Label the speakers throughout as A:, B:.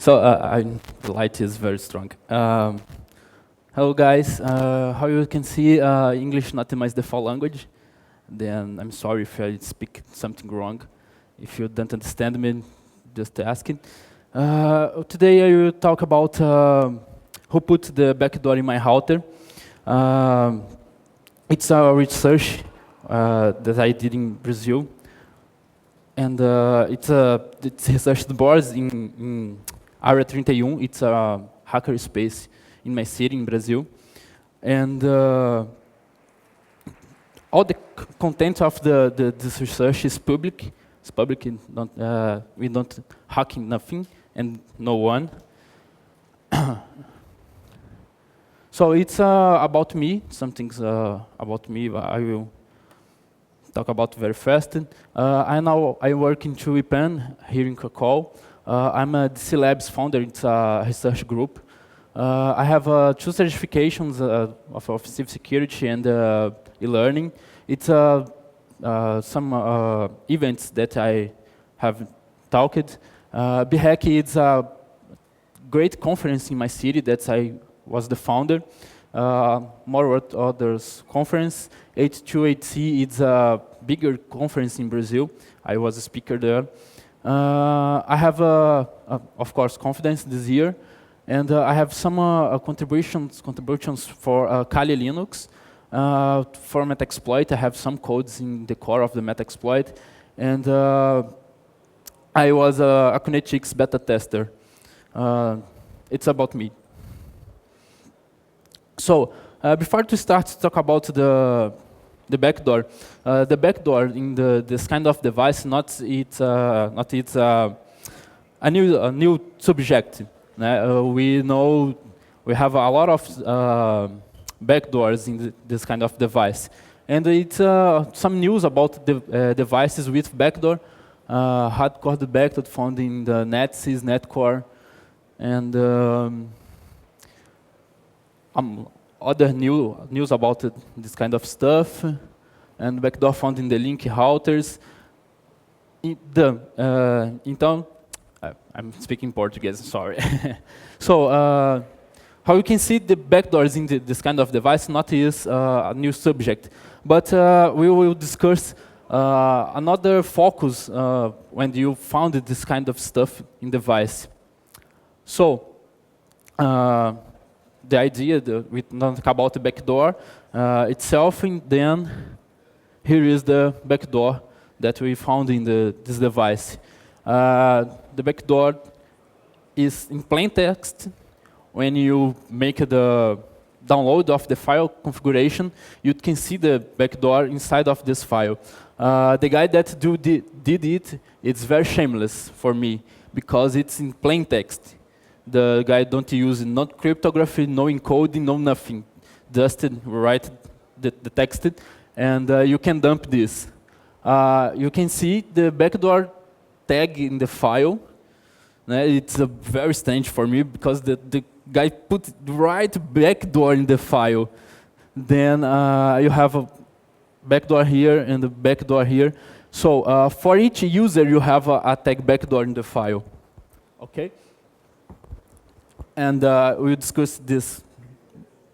A: So the light is very strong. Hello guys, how you can see, English not my default language. Then I'm sorry if I speak something wrong. If you don't understand me, just ask it. Today I will talk about who put the backdoor in my router. It's a research that I did in Brazil. And it's research boards in Area 31. It's a hacker space in my city in Brazil. And all the content of this research is public. It's public. We don't hacking nothing and no one. So it's about me. Some things about me I will talk about very fast. I work in Ewerson here in Krakow. I'm a DC Labs founder. It's a research group. I have 2 certifications of offensive security and e-learning. It's some events that I have talked. BHAC is a great conference in my city that I was the founder. More others conference. 828C is a bigger conference in Brazil. I was a speaker there. I have, of course, CONFidence this year. And I have some contributions for Kali Linux. For Metaxploit, I have some codes in the core of the Metaxploit. And I was a Connectix beta tester. It's about me. So before to start to talk about the backdoor in this kind of device, it's a new subject. We know we have a lot of backdoors in this kind of device, and it's some news about the devices with backdoor, hardcore backdoor found in the NetSys, Netcore, and other news about this kind of stuff, and backdoor found in the link routers. Então, I'm speaking Portuguese, sorry. So, how you can see the backdoors in this kind of device not is a new subject, but we will discuss another focus when you found this kind of stuff in device. So, the idea that we talk about the backdoor itself, and then here is the backdoor that we found in this device. The backdoor is in plain text. When you make the download of the file configuration, you can see the backdoor inside of this file. The guy that did it, it's very shameless for me, because it's in plain text. The guy don't use no cryptography, no encoding, no nothing. Just write the text, and you can dump this. You can see the backdoor tag in the file. It's very strange for me, because the guy put the right backdoor in the file. Then you have a backdoor here and a backdoor here. So for each user, you have a tag backdoor in the file. Okay? And we'll discuss this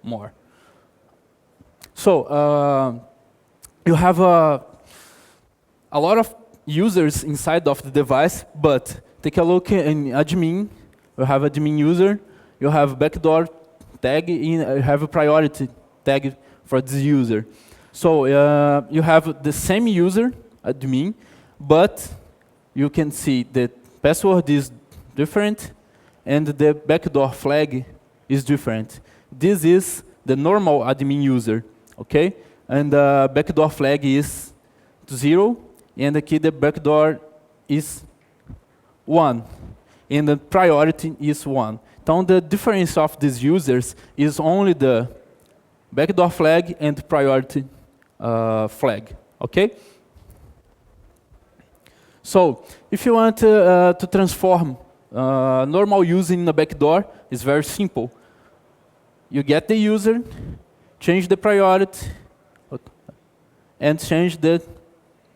A: more. So you have a lot of users inside of the device, but take a look in admin. You have admin user, you have backdoor tag, you have a priority tag for this user. So you have the same user, admin, but you can see the password is different, and the backdoor flag is different. This is the normal admin user, okay? And the backdoor flag is 0, and the backdoor is 1, and the priority is 1. So the difference of these users is only the backdoor flag and priority flag, okay? So if you want to transform normal user in a backdoor, it's very simple. You get the user, change the priority, and change the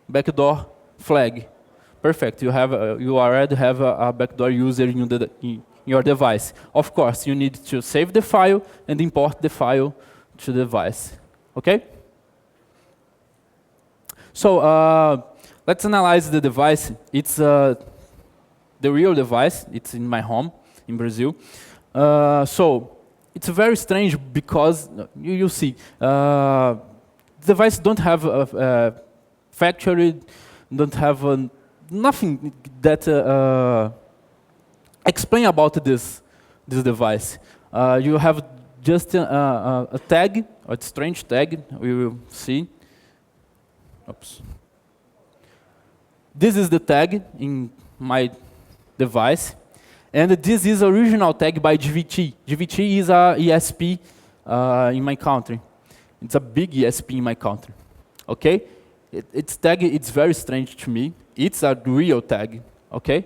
A: backdoor flag. Perfect. You already have a backdoor user your device. Of course, you need to save the file and import the file to the device. Okay? So let's analyze the device. It's the real device. It's in my home in Brazil. So it's very strange because you see, device don't have a factory, don't have nothing that explain about this device. You have just a tag, a strange tag. We will see. Oops. This is the tag in my device, and this is original tag by GVT. GVT is a ESP in my country. It's a big ESP in my country. Okay, its tag it's very strange to me. It's a real tag. Okay.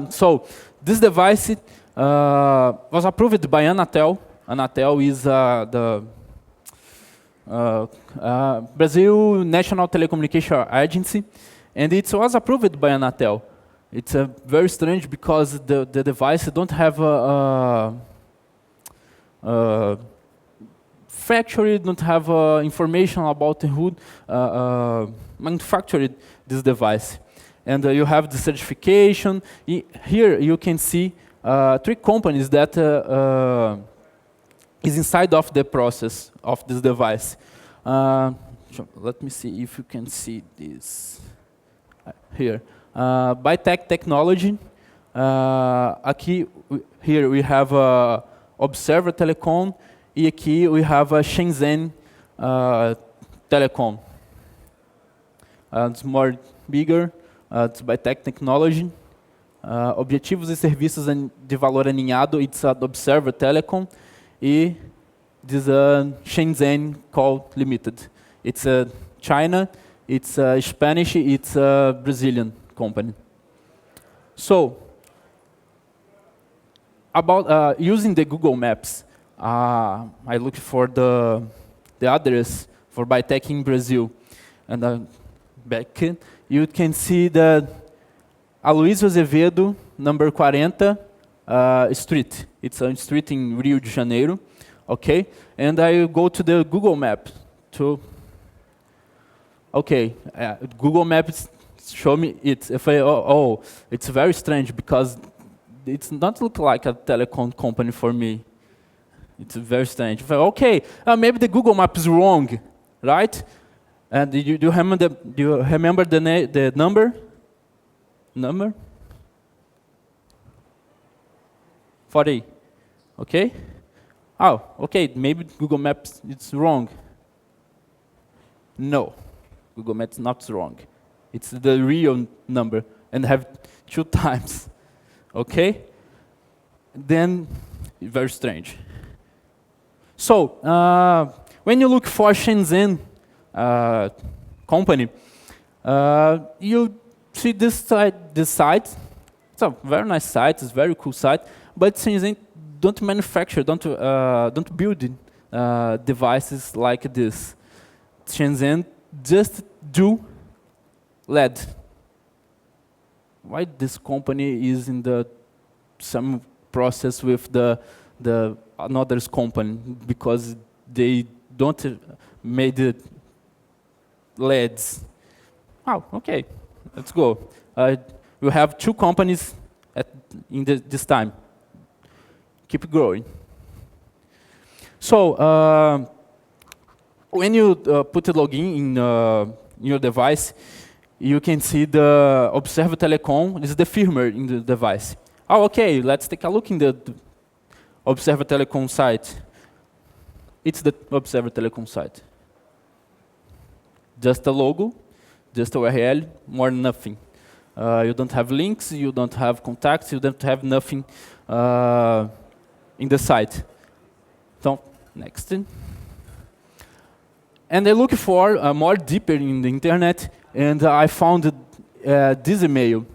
A: So this device was approved by Anatel. Anatel is the Brazil National Telecommunication Agency, and it was approved by Anatel. It's very strange because the device don't have a factory, don't have information about who manufactured this device. And you have the certification. Here you can see 3 companies that is inside of the process of this device. Let me see if you can see this here. Bytec Technology. Here we have Observer Telecom, and aqui we have Shenzhen Telecom. It's more bigger. It's Bytec Technology. Objetivos e serviços de valor aninhado, it's Observer Telecom. E this Shenzhen Call Limited. It's China, it's Spanish, it's a Brazilian company. So, about using the Google Maps, I looked for the address for Bytec in Brazil. And back, you can see the Aloysio Azevedo, number 40, street. It's a street in Rio de Janeiro, okay? And I go to the Google Map to, okay, Google Maps show me it. If it's very strange because it's not look like a telecom company for me. It's very strange. Okay, maybe the Google Map is wrong, right? And do you remember the number? Number? 40. Okay? Oh, okay, maybe Google Maps it's wrong. No, Google Maps not wrong. It's the real number and have 2 times. Okay? Then, very strange. So, when you look for Shenzhen company, you see this site. It's a very nice site. It's a very cool site. But Shenzhen don't manufacture, don't build devices like this. Shenzhen just do LED. Why this company is in some process with the another company? Because they don't made LEDs. Oh, okay, let's go. We have 2 companies in this time. Keep growing. So when you put a login in your device, you can see the Observer Telecom. This is the firmware in the device. Oh, okay, let's take a look in the Observer Telecom site. It's the Observer Telecom site. Just a logo, just a URL, more nothing. You don't have links, you don't have contacts, you don't have nothing in the site. So, next. And I look for more deeper in the internet, and I found this email,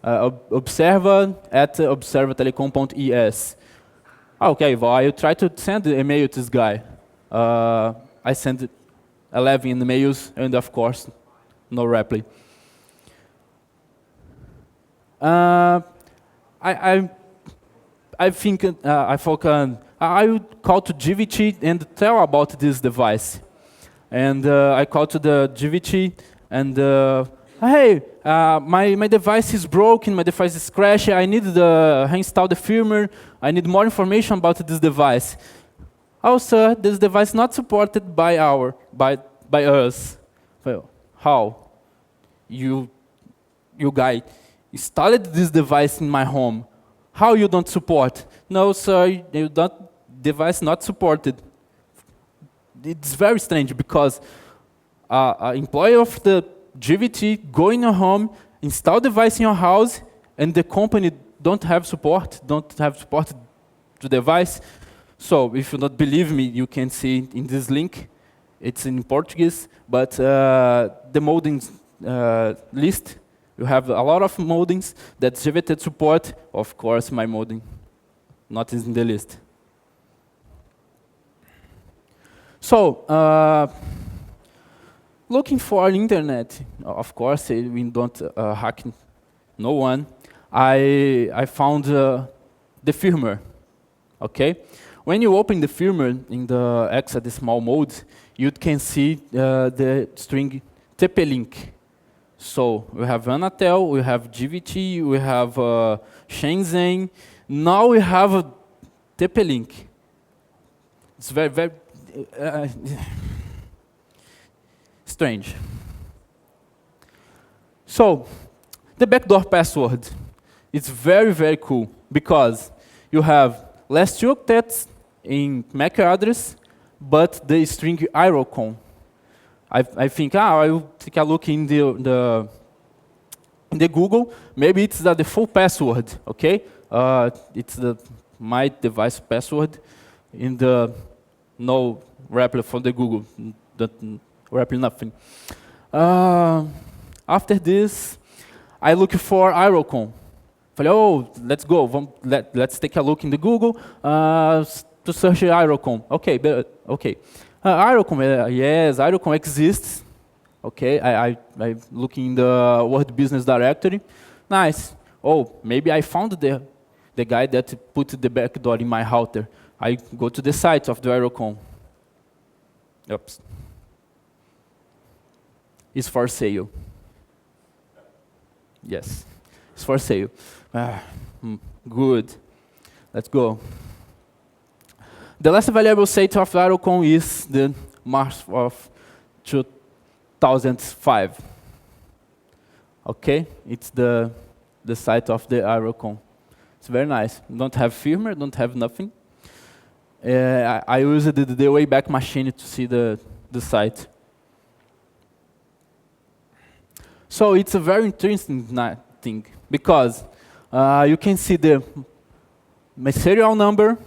A: observer@observertelecom.es. Okay, well, I try to send the email to this guy. I sent 11 emails, and of course, no reply. I think I would call to GVT and tell about this device. And I call to the GVT and hey, my device is broken, my device is crashing, I need to reinstall the firmware, I need more information about this device. Oh, sir, this device is not supported by us. Well, how? You guy installed this device in my home. How you don't support? No, sir, device not supported. It's very strange because an employee of the GVT go in your home, install device in your house, and the company don't have support to the device. So if you don't believe me, you can see in this link. It's in Portuguese, but the modems list, you have a lot of modems that GVT support. Of course, my modem not is in the list. So, looking for internet, of course, we don't hack no one. I found the firmware, okay? When you open the firmware in the hexadecimal mode, you can see the string TP-Link. So we have Anatel, we have GVT, we have Shenzhen. Now we have a TP-Link. It's very, very strange. So the backdoor password is very, very cool because you have last 2 octets in MAC address, but the string Ewerson. I think I will take a look in the Google. Maybe it's the default password, okay? It's my device password in the no reply from the Google, reply nothing. After this, I look for Ewerson. Oh, let's go. Let's take a look in the Google to search Ewerson. Okay, okay. Ewerson, yes, Ewerson exists. Okay, I look in the Word Business Directory. Nice. Oh, maybe I found the guy that put the backdoor in my router. I go to the site of the Ewerson. Oops. It's for sale. Yes, it's for sale. Good. Let's go. The last available site of Ewerson is the March of 2005. Okay, it's the site of the Ewerson. It's very nice. Don't have firmware, don't have nothing. I used the Wayback Machine to see the site. So it's a very interesting thing because you can see my serial number,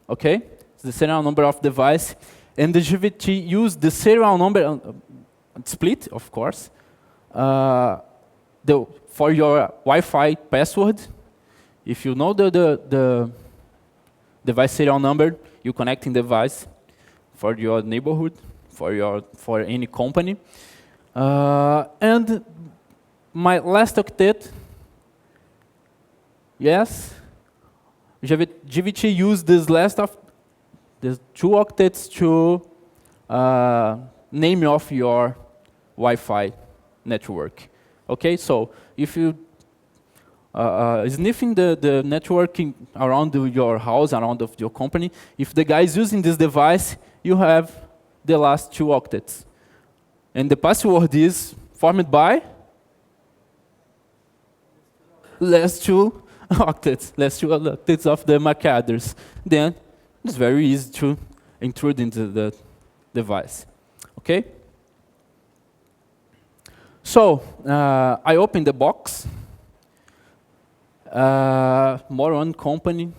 A: okay? It's the serial number of device, and the GVT use the serial number split, of course, for your Wi-Fi password. If you know the device serial number, you connecting device for your neighborhood, for any company, and my last octet, yes, GVT used this last of the 2 octets to name of your Wi-Fi network. Okay, so if you sniffing the networking around your house, around of your company, if the guy is using this device, you have the last 2 octets. And the password is formed by last 2 octets of the MAC address. Then it's very easy to intrude into the device. Okay? So I open the box. More one company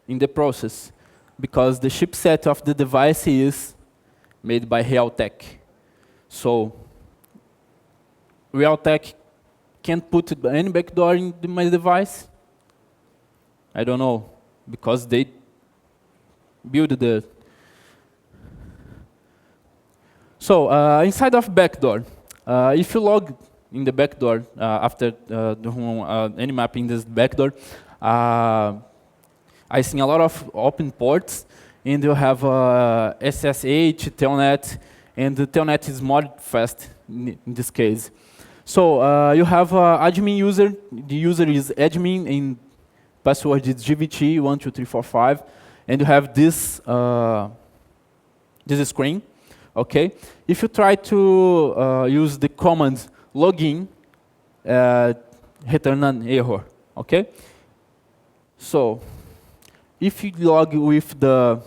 A: in the process because the chipset of the device is made by Realtek. So Realtek can't put any backdoor in my device. I don't know, because they build the. So inside of backdoor, if you log in the backdoor, after doing any mapping this backdoor, I see a lot of open ports, and you have SSH, Telnet, and the Telnet is more fast in this case. So you have admin user. The user is admin, and password is GVT12345, and you have this this screen. Okay. If you try to use the command login, return an error. Okay. So if you log with the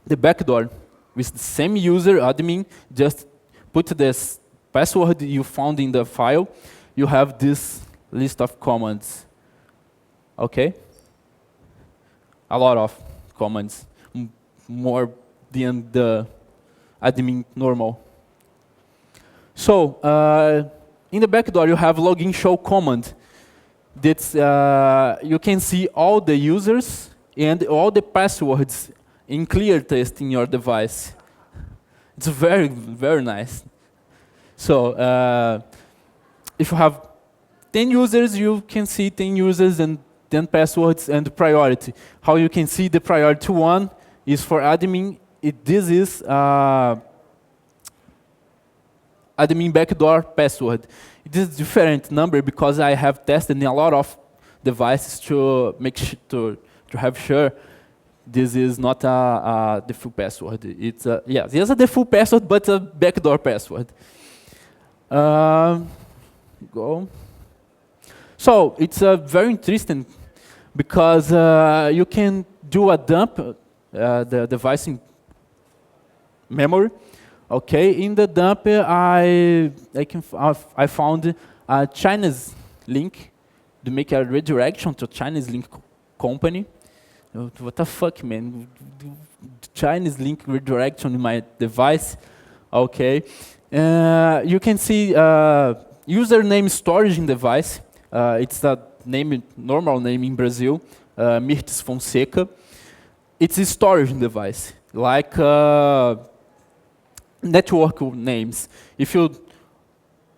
A: backdoor with the same user admin, just put this password you found in the file, you have this list of commands. Okay? A lot of commands, more than the admin normal. So in the backdoor, you have login show command. That's you can see all the users and all the passwords in clear text in your device. It's very, very nice. So if you have 10 users, you can see 10 users and 10 passwords and priority. How you can see the priority one is for admin. This is admin backdoor password. It is different number because I have tested in a lot of devices to make to have sure this is not the full password. It's yeah, this is the full password, but a backdoor password. Go. So it's very interesting because you can do a dump the device in memory. Okay, in the dump I found a Chinese link to make a redirection to Chinese link company. What the fuck, man? Chinese link redirection in my device. Okay, you can see username storage in device. It's a name, normal name in Brazil, Mirtes Fonseca. It's a storage device, like network names. If you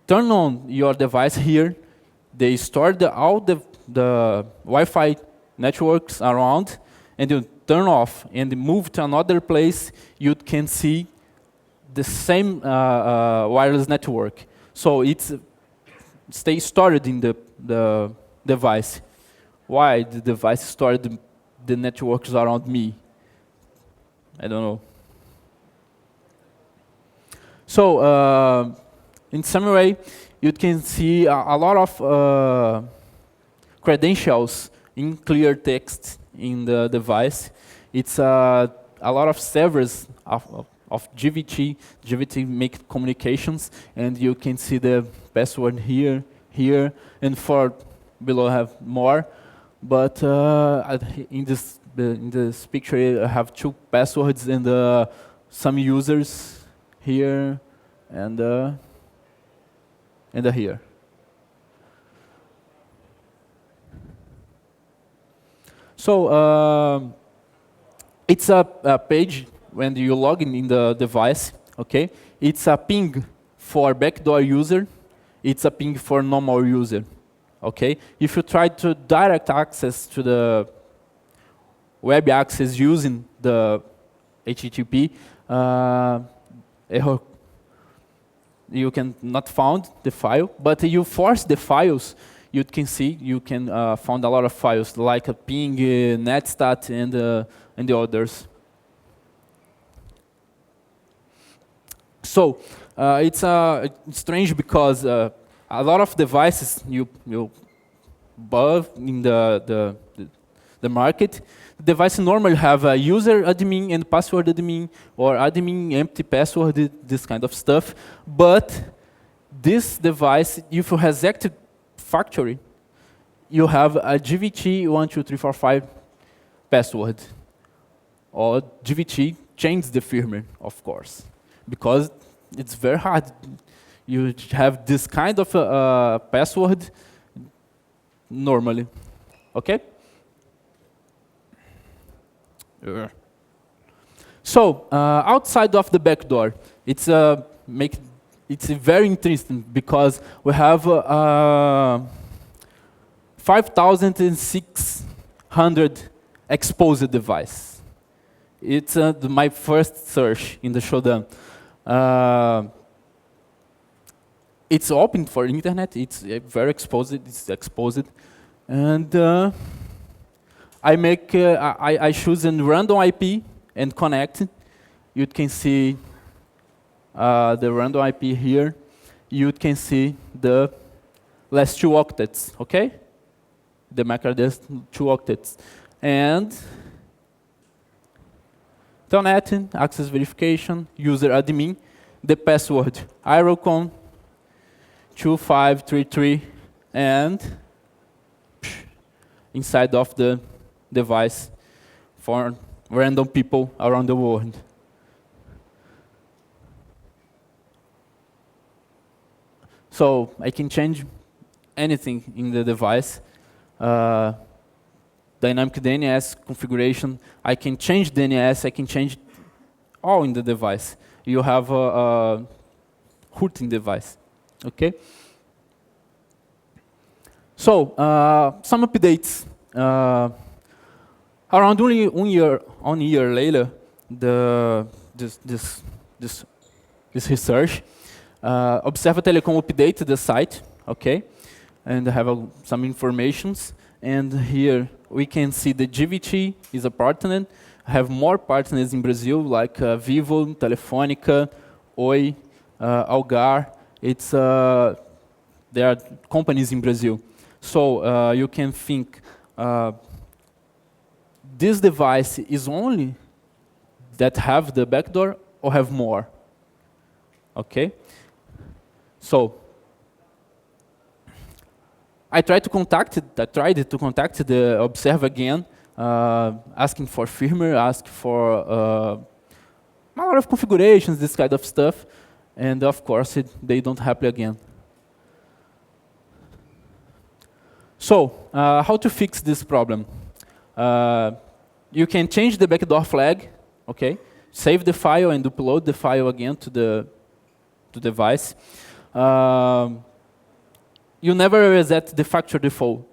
A: turn on your device here, they store all the Wi-Fi networks around, and you turn off and move to another place, you can see the same wireless network. So it's stays stored in the device. Why the device stored the networks around me? I don't know. So in summary, you can see a lot of credentials in clear text in the device. It's a lot of servers of GVT. GVT make communications, and you can see the password here, here, and for below I have more. But in this picture, I have 2 passwords and some users here and here. So it's a page when you log in the device. Okay, it's a ping for backdoor user. It's a ping for normal user. Okay, if you try to direct access to the web access using the HTTP, error, you can not find the file, but you force the files, you can see you can find a lot of files like a ping, netstat, and the others. So it's strange because a lot of devices you buy in the market. The device normally have a user admin and password admin, or admin empty password, this kind of stuff. But this device, if you reset factory, you have a GVT12345 password, or GVT change the firmware, of course, because it's very hard. You have this kind of password normally, okay? So outside of the backdoor, it's it's very interesting because we have 5,600 exposed devices. It's my first search in the showdown. It's open for internet. It's very exposed. It's exposed, and I choose a random IP and connect. You can see the random IP here. You can see the last 2 octets. Okay, the MAC address 2 octets, and telnet, access verification, user admin, the password Irocon 2533, and inside of the device for random people around the world. So I can change anything in the device. Dynamic DNS configuration. I can change DNS. I can change all in the device. You have a routing device. Okay. So some updates. Around only 1 year later, this research, Observa Telecom updated the site. Okay, and I have some informations. And here we can see the GVT is a partner. I have more partners in Brazil, like Vivo, Telefônica, Oi, Algar. There are companies in Brazil. So you can think this device is only that have the backdoor or have more. Okay. So I tried to contact the Observa again, asking for firmware, ask for a lot of configurations, this kind of stuff, and of course they don't happen again. So how to fix this problem? You can change the backdoor flag, okay? Save the file and upload the file again to the device. You never reset the factory default.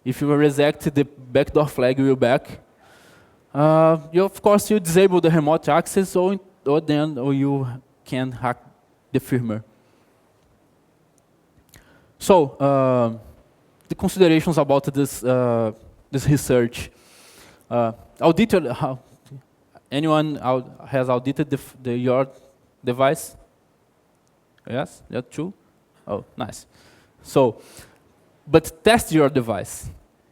A: If you reset the backdoor flag will back, of course you disable the remote access, or you can hack the firmware. So the considerations about this research. Anyone has audited your device? Yes, yeah, true. Oh, nice. So, but test your device.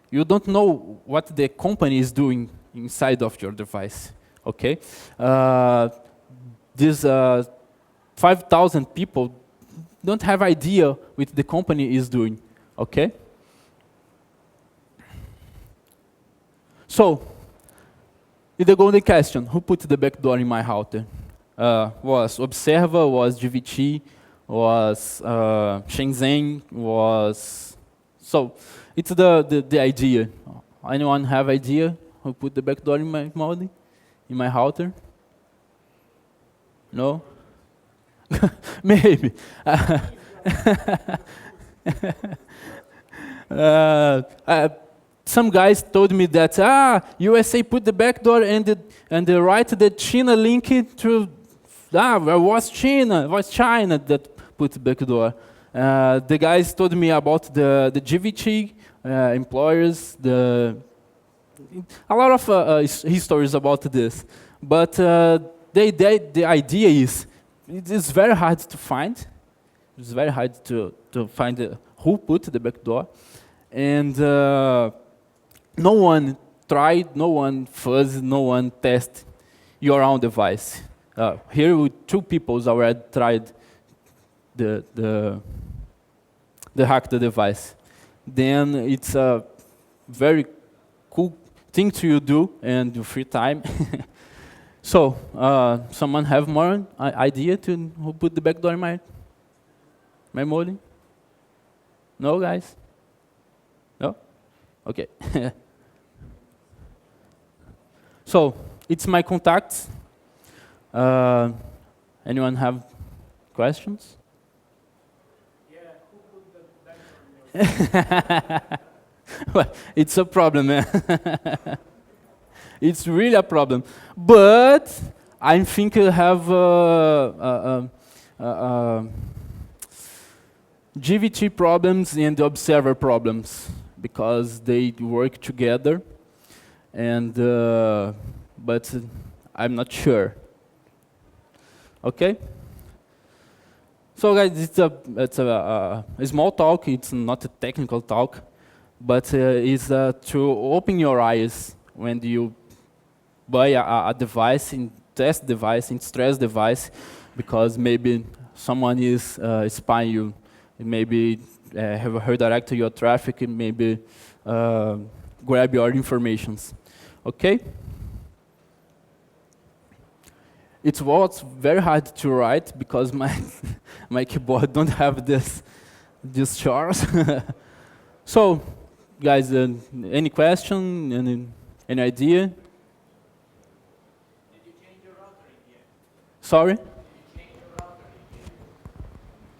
A: You don't know what the company is doing inside of your device. Okay, these 5,000 people don't have idea what the company is doing. Okay. So, the golden question: who put the backdoor in my router? Was Observa? Was GVT? Was Shenzhen? So it's the idea. Anyone have idea who put the backdoor in my modem, in my router? No? Maybe. Some guys told me that USA put the backdoor and they write the China link to was China that put the backdoor. The guys told me about the GVT employers, a lot of histories about this. But the idea is it is very hard to find. It's very hard to find who put the backdoor, and no one tried, no one fuzzed, no one tested your own device. Here, with 2 people already tried the hack the device. Then it's a very cool thing to do in your free time. So, someone have more idea to who put the backdoor in my modem? No, guys? No? Okay. So, it's my contacts. Anyone have questions? Well, it's a problem, man. It's really a problem. But I think I have GVT problems and observer problems because they work together. And but I'm not sure. Okay. So guys, it's a small talk. It's not a technical talk, but it's to open your eyes when you buy a device, in test device, in stress device, because maybe someone is spying you, maybe have redirect your traffic, and maybe grab your informations. Okay. It was very hard to write because my keyboard don't have these chars. So, guys, any question, any idea?
B: Did you change your router in here?
A: Sorry?
B: Did you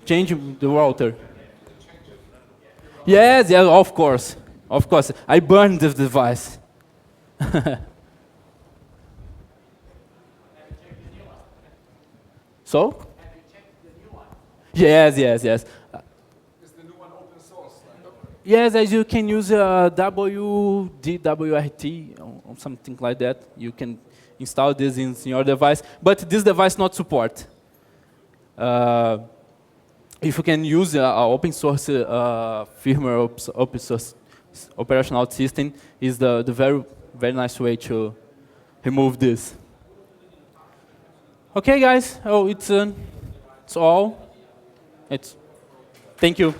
B: change your router in here?
A: Change the router. Yes, yeah, of course. Of course. I burned the device. So?
B: Have you checked the new one?
A: Yes, yes, yes.
C: Is the new one open source?
A: Yes, as you can use WDWRT or something like that. You can install this in your device, but this device not support. If you can use an open source firmware, open source operational system, is the very nice way to remove this. Okay, guys. Oh, it's all. Thank you.